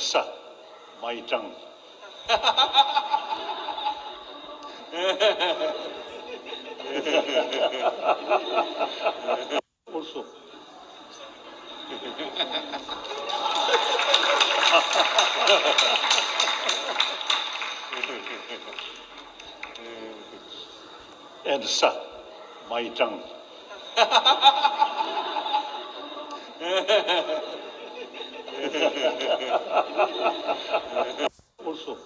sa mai chang also and sa mai chang also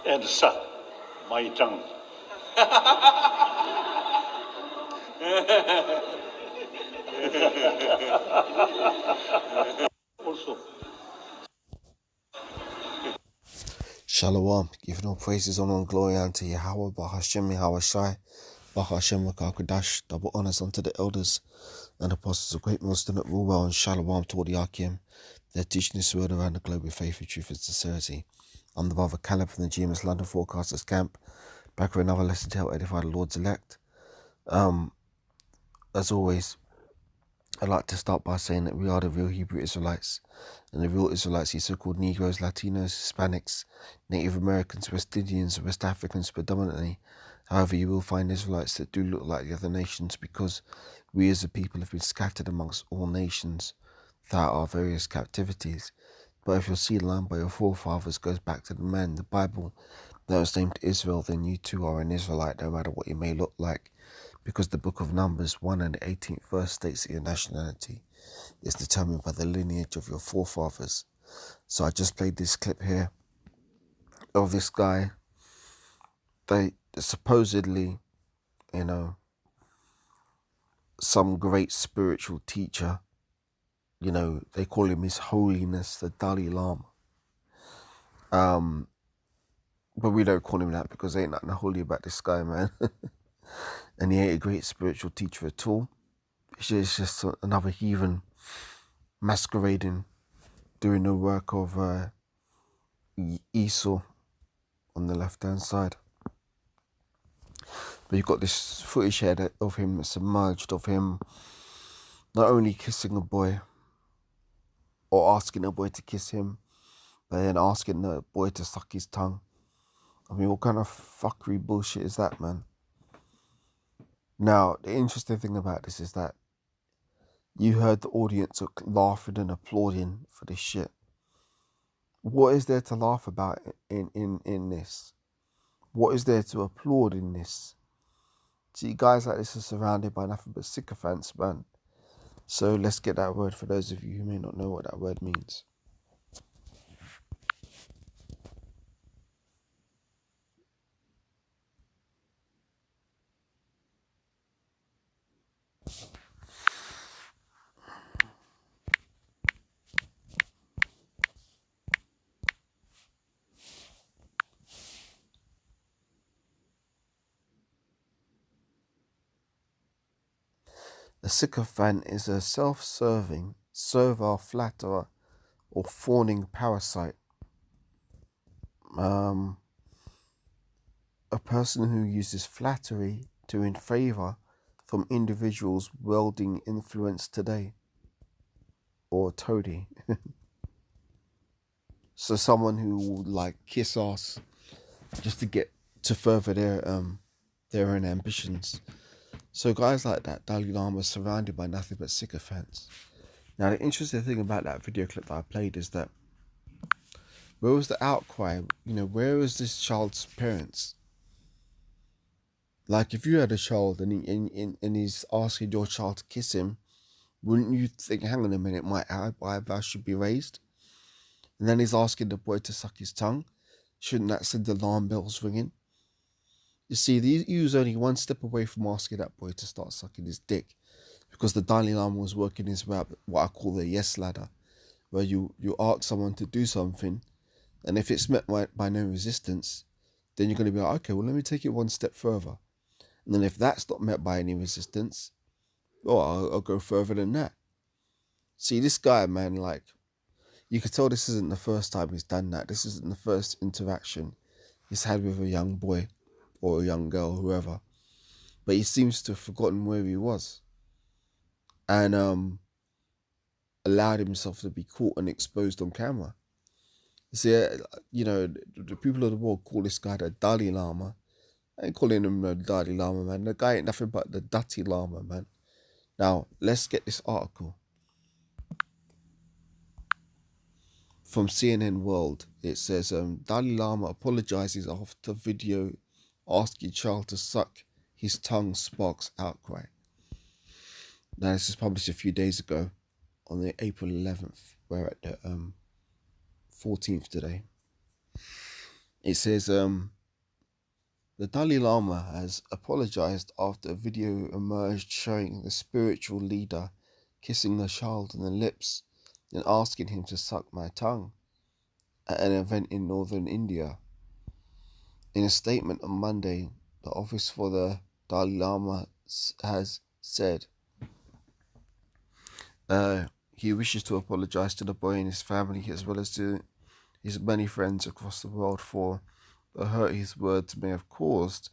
and sa mai chang also Shalom, giving all praises, honor and glory unto Yahweh, Bahashem, Yahweh Shai, Bahashem, Rakakadash, double honors unto the elders and apostles of great Muslim that rule well, and Shalom to all the Akim. They're teaching this word around the globe with faith, with truth, and sincerity. I'm the brother Caleb from the GMS London Forecasters Camp, back with another lesson to help edify the Lord's elect. As always, I'd like to start by saying that we are the real Hebrew Israelites, and the real Israelites, these so-called Negroes, Latinos, Hispanics, Native Americans, West Indians, West Africans predominantly. However, you will find Israelites that do look like the other nations, because we as a people have been scattered amongst all nations throughout our various captivities. But if your seed line by your forefathers goes back to the man, the Bible, that was named Israel, then you too are an Israelite, no matter what you may look like. Because the book of Numbers 1 and the 18th verse states that your nationality is determined by the lineage of your forefathers. So I just played this clip here of this guy. They supposedly, some great spiritual teacher, they call him His Holiness, the Dali Lama. But we don't call him that because there ain't nothing holy about this guy, man. And he ain't a great spiritual teacher at all. It's just another heathen masquerading, doing the work of Esau on the left-hand side. But you've got this footage here of him submerged, of him not only kissing a boy or asking a boy to kiss him, but then asking the boy to suck his tongue. I mean, what kind of fuckery bullshit is that, man? Now, the interesting thing about this is that you heard the audience laughing and applauding for this shit. What is there to laugh about in this? What is there to applaud in this? See, guys like this are surrounded by nothing but sycophants, man. So let's get that word for those of you who may not know what that word means. A sycophant is a self-serving, servile flatterer, or fawning parasite. A person who uses flattery to win favour from individuals wielding influence today. Or toady. So someone who will kiss ass just to get to further their own ambitions. So guys like that, Dali Lama, is surrounded by nothing but sycophants. Now the interesting thing about that video clip that I played is that where was the outcry? Where was this child's parents? Like, if you had a child and he's asking your child to kiss him, wouldn't you think, hang on a minute, my eyebrow should be raised? And then he's asking the boy to suck his tongue. Shouldn't that send the alarm bells ringing? You see, he was only one step away from asking that boy to start sucking his dick, because the Dali Lama was working his way up what I call the yes ladder, where you ask someone to do something, and if it's met by no resistance, then you're going to be like, okay, well, let me take it one step further. And then if that's not met by any resistance, I'll go further than that. See, this guy, man, you could tell this isn't the first time he's done that. This isn't the first interaction he's had with a young boy or a young girl, whoever. But he seems to have forgotten where he was, and allowed himself to be caught and exposed on camera. See, the people of the world call this guy the Dali Lama. I ain't calling him the Dali Lama, man. The guy ain't nothing but the Dutty Lama, man. Now, let's get this article from CNN World. It says, Dali Lama apologizes after video asking child to suck his tongue sparks outcry. Now, this was published a few days ago on the April 11th. We're at the 14th today. It says, the Dalai Lama has apologized after a video emerged showing the spiritual leader kissing a child on the lips and asking him to suck my tongue at an event in northern India. In a statement on Monday, the Office for the Dalai Lama has said he wishes to apologize to the boy and his family, as well as to his many friends across the world, for the hurt his words may have caused,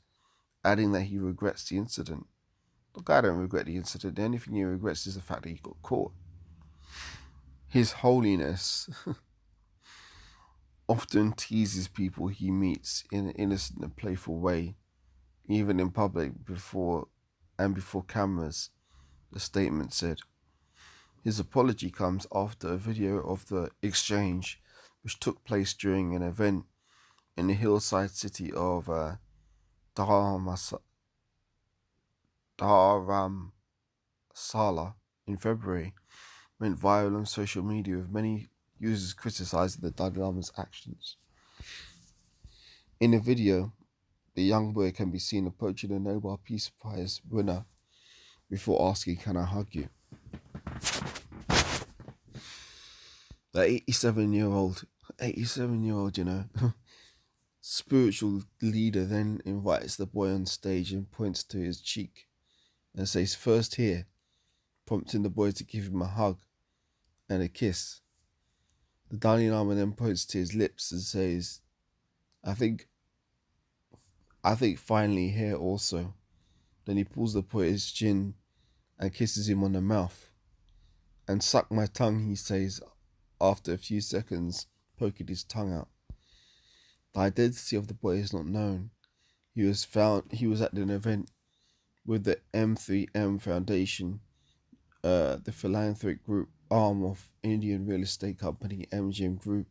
adding that he regrets the incident. Look, I don't regret the incident. The only thing he regrets is the fact that he got caught. His Holiness often teases people he meets in an innocent and playful way, even in public before cameras, the statement said. His apology comes after a video of the exchange, which took place during an event in the hillside city of Dharamsala in February, went viral on social media, with many users criticizing the Dalai Lama's actions. In the video, the young boy can be seen approaching the Nobel Peace Prize winner before asking, "Can I hug you?" The 87-year-old, spiritual leader then invites the boy on stage and points to his cheek and says, "First here," prompting the boy to give him a hug and a kiss. The Dalai Lama then points to his lips and says, I think finally here also." Then he pulls the boy's chin and kisses him on the mouth. "And suck my tongue," he says, after a few seconds, poking his tongue out. The identity of the boy is not known. He was at an event with the M3M Foundation, the philanthropic group arm of Indian real estate company MGM Group,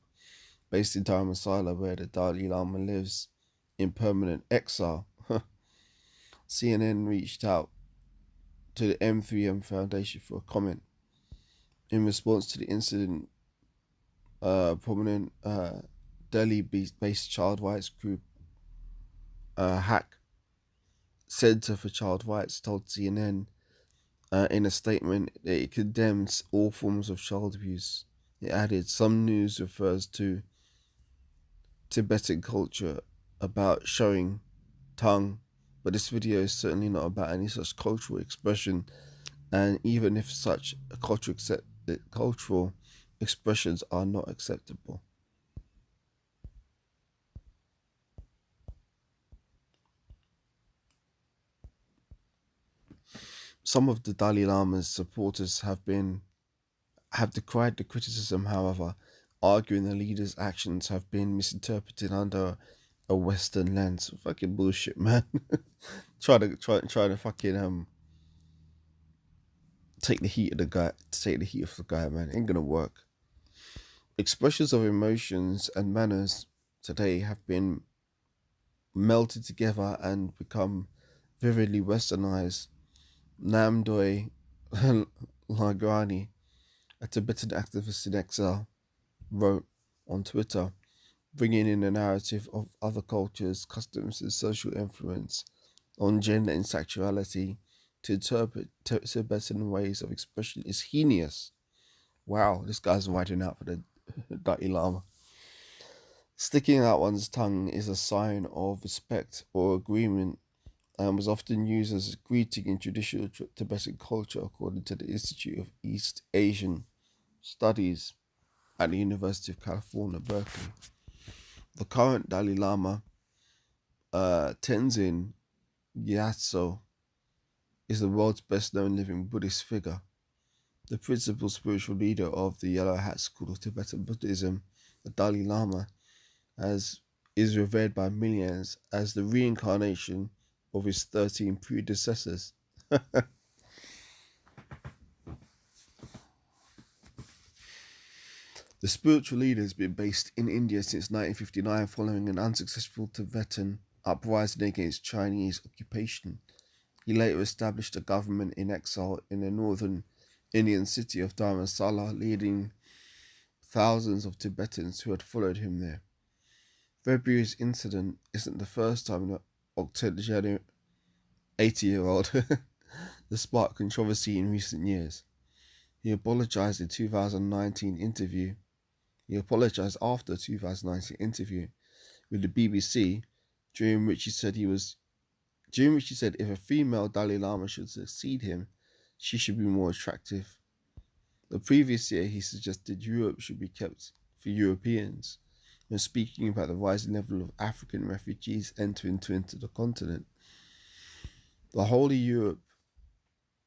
based in Dharamsala, where the Dali Lama lives in permanent exile. CNN reached out to the M3M Foundation for a comment. In response to the incident, prominent Delhi-based child rights group HAC, Center for Child Rights, told CNN in a statement that it condemns all forms of child abuse. It added, "Some news refers to Tibetan culture about showing tongue, but this video is certainly not about any such cultural expression, and even if such cultural expressions are not acceptable." Some of the Dalai Lama's supporters have decried the criticism, however, arguing the leader's actions have been misinterpreted under a Western lens. Fucking bullshit, man. trying to fucking take the heat off the guy, man. Ain't gonna work. Expressions of emotions and manners today have been melted together and become vividly westernized. Namdoi Lagrani, a Tibetan activist in exile, wrote on Twitter, bringing in a narrative of other cultures, customs, and social influence on gender and sexuality to interpret Tibetan ways of expression is heinous. Wow, this guy's writing out for the Dalai Lama. Sticking out one's tongue is a sign of respect or agreement, and was often used as a greeting in traditional Tibetan culture, according to the Institute of East Asian Studies at the University of California, Berkeley. The current Dalai Lama Tenzin Gyatso is the world's best-known living Buddhist figure, the principal spiritual leader of the Yellow Hat school of Tibetan Buddhism. The Dali Lama is revered by millions as the reincarnation of his 13 predecessors. The spiritual leader has been based in India since 1959 following an unsuccessful Tibetan uprising against Chinese occupation. He later established a government in exile in the northern Indian city of Dharamsala, leading thousands of Tibetans who had followed him there. February's incident isn't the first time an octogenarian 80-year-old has sparked controversy in recent years. He apologized after a 2019 interview with the BBC, during which he said if a female Dalai Lama should succeed him, she should be more attractive. The previous year, he suggested Europe should be kept for Europeans when speaking about the rising level of African refugees entering into the continent. The whole of Europe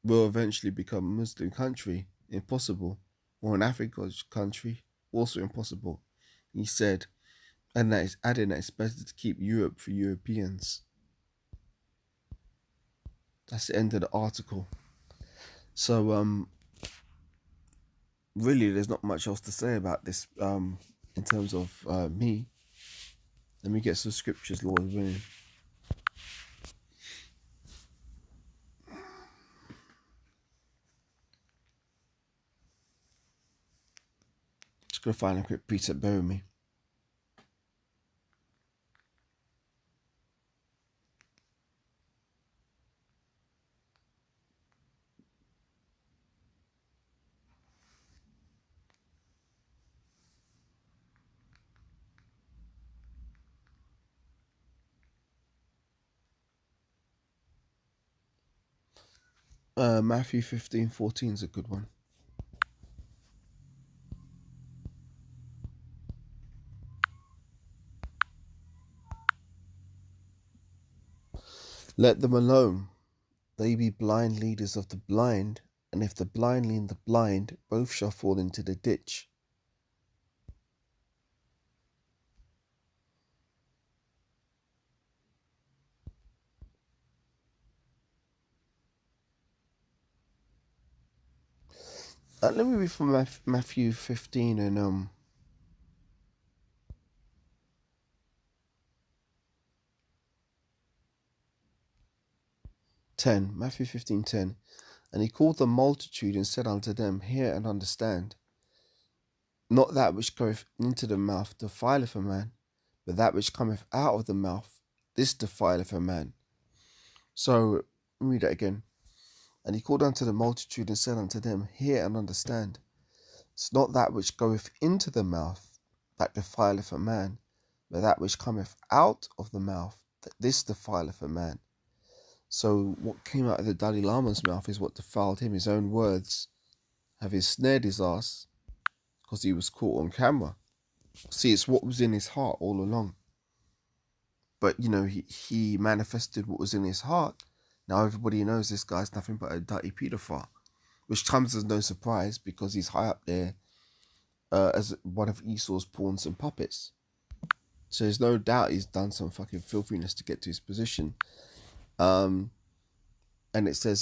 will eventually become a Muslim country, impossible, or an African country, also impossible, he said, and that is adding that it's better to keep Europe for Europeans. That's the end of the article. So, really, there's not much else to say about this in terms of me. Let me get some scriptures, Lord willing. Just gonna find a quick precept, bear with me. Matthew 15:14 is a good one. Let them alone. They be blind leaders of the blind, and if the blind lead the blind, both shall fall into the ditch. Let me read from Matthew 15 and 10. Matthew 15:10. And he called the multitude and said unto them, Hear and understand. Not that which goeth into the mouth defileth a man, but that which cometh out of the mouth, this defileth a man. So, read that again. And he called unto the multitude and said unto them, Hear and understand. It's not that which goeth into the mouth that defileth a man, but that which cometh out of the mouth, that this defileth a man. So what came out of the Dali Lama's mouth is what defiled him. His own words have ensnared his ass because he was caught on camera. See, it's what was in his heart all along. But, he manifested what was in his heart. Now everybody knows this guy's nothing but a dirty paedophile, which comes as no surprise because he's high up there as one of Esau's pawns and puppets. So there's no doubt he's done some fucking filthiness to get to his position. And it says,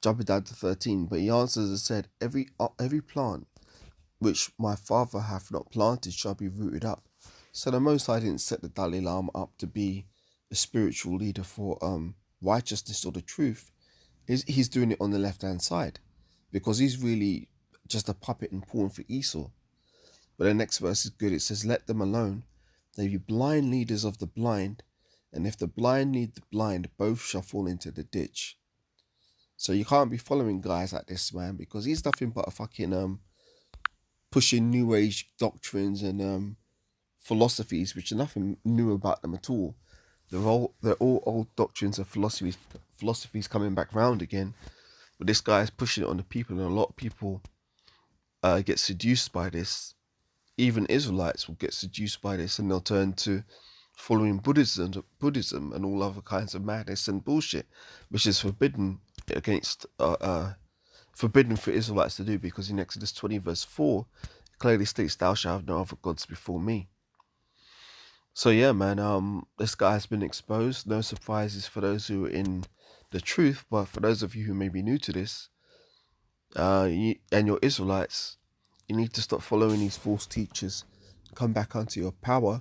jumping down to 13, but he answers and said, every plant which my Father hath not planted shall be rooted up. So the Most High didn't set the Dalai Lama up to be a spiritual leader for righteousness or the truth. He's doing it on the left-hand side because he's really just a puppet and pawn for Esau. But the next verse is good. It says, let them alone. They be blind leaders of the blind, and if the blind lead the blind, both shall fall into the ditch. So you can't be following guys like this, man, because he's nothing but a fucking pushing new age doctrines and philosophies, which are nothing new about them at all. They're all old doctrines and philosophies coming back round again. But this guy is pushing it on the people, and a lot of people get seduced by this even Israelites will get seduced by this, and they'll turn to following Buddhism and all other kinds of madness and bullshit, which is forbidden for Israelites to do, because in Exodus 20 verse 4 it clearly states, "Thou shalt have no other gods before me." So yeah, man, this guy has been exposed. No surprises for those who are in the truth, but for those of you who may be new to this, and you're Israelites, you need to stop following these false teachers. Come back unto your power,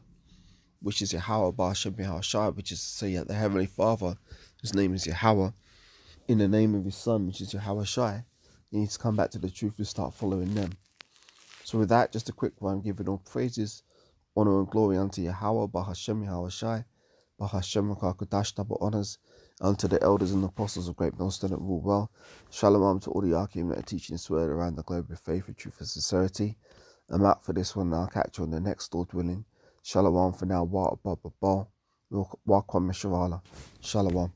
which is Yahweh Ba'ashem Yahushua, which is to say, the Heavenly Father, whose name is Yahweh, in the name of his Son, which is Yahweh Shai. You need to come back to the truth and start following them. So with that, just a quick one, giving all praises, honor and glory unto Yahweh, Ba'ashem Yahweh Shai, Ba'ashem Kodash, double honors unto the elders and apostles of Great Millstone that rule well. Shalom to all the Archim that are teaching this word around the globe with faith and truth and sincerity. I'm out for this one, and I'll catch you on the next, Lord willing. Shalom for now. Wa Welcome, Shalom.